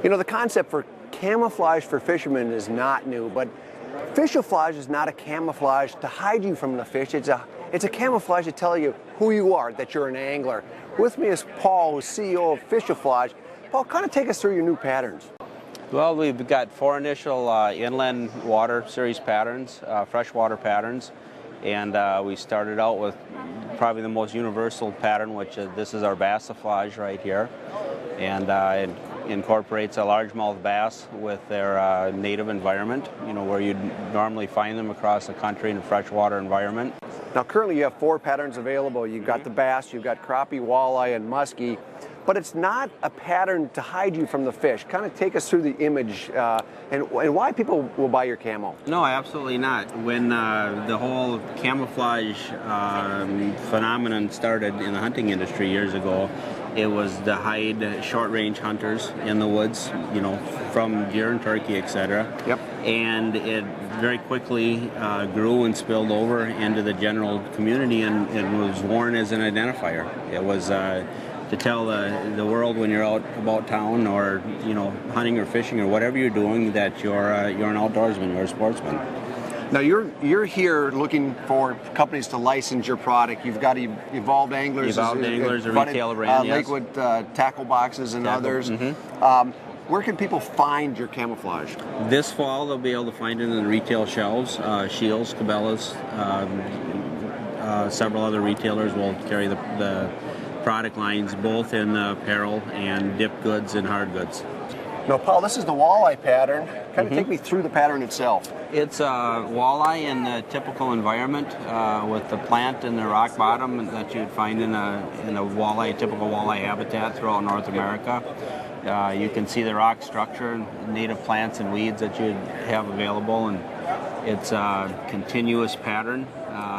You know, the concept for camouflage for fishermen is not new, but Fishouflage is not a camouflage to hide you from the fish. It's a camouflage to tell you who you are, that you're an angler. With me is Paul, who's CEO of Fishouflage. Paul, kind of take us through your new patterns. Well, we've got 4 initial inland water series patterns, freshwater patterns, and we started out with probably the most universal pattern, which this is our Fishouflage right here, and it incorporates a largemouth bass with their native environment, you know, where you'd normally find them across the country in a freshwater environment. Now, currently you have 4 patterns available. You've got the bass, you've got crappie, walleye, and muskie. But it's not a pattern to hide you from the fish. Kind of take us through the image and why people will buy your camo. No, absolutely not. When the whole camouflage phenomenon started in the hunting industry years ago, it was to hide short-range hunters in the woods, you know, from deer and turkey, etc. Yep. And it very quickly grew and spilled over into the general community, and it was worn as an identifier. It was to tell the world when you're out about town, or you know, hunting or fishing or whatever you're doing, that you're an outdoorsman, you're a sportsman. Now you're here looking for companies to license your product. You've got Evolved Anglers, a retail brand, yes. Lakewood Tackle Boxes and others. Mm-hmm. Where can people find your camouflage? This fall they'll be able to find it in the retail shelves. Shields, Cabela's, several other retailers will carry the product lines, both in apparel and dip goods and hard goods. Now, Paul, this is the walleye pattern. Kind of take me through the pattern itself. It's a walleye in the typical environment with the plant and the rock bottom that you'd find in a typical walleye habitat throughout North America. You can see the rock structure, native plants and weeds that you'd have available, and it's a continuous pattern,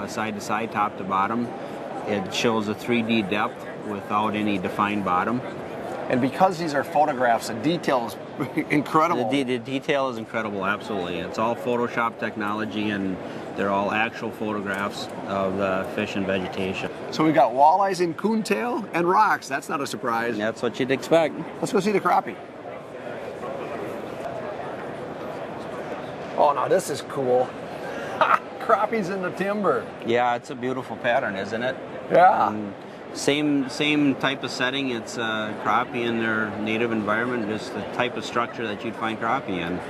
side to side, top to bottom. It shows a 3D depth without any defined bottom. And because these are photographs, the detail is incredible. The detail is incredible, absolutely. It's all Photoshop technology, and they're all actual photographs of the fish and vegetation. So we've got walleyes in coontail and rocks. That's not a surprise. That's what you'd expect. Let's go see the crappie. Oh, now this is cool. Crappies in the timber. Yeah, it's a beautiful pattern, isn't it? Yeah. Same type of setting. It's crappie in their native environment, just the type of structure that you'd find crappie in.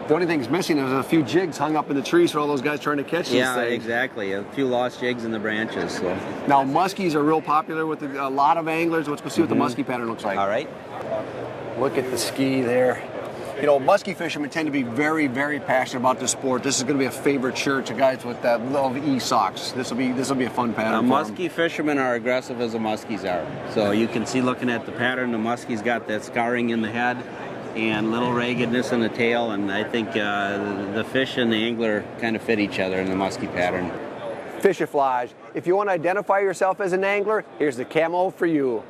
The only thing's missing is a few jigs hung up in the trees for all those guys trying to catch these things. Yeah, exactly. A few lost jigs in the branches. So. Now, muskies are real popular with a lot of anglers. Let's go see what the muskie pattern looks like. All right. Look at the ski there. You know, muskie fishermen tend to be very, very passionate about this sport. This is going to be a favorite shirt to guys with that love e-socks. This will be a fun pattern. Muskie fishermen are aggressive as the muskies are. So you can see, looking at the pattern, the muskie's got that scarring in the head and little raggedness in the tail, and I think the fish and the angler kind of fit each other in the muskie pattern. Fishouflage. If you want to identify yourself as an angler, here's the camo for you.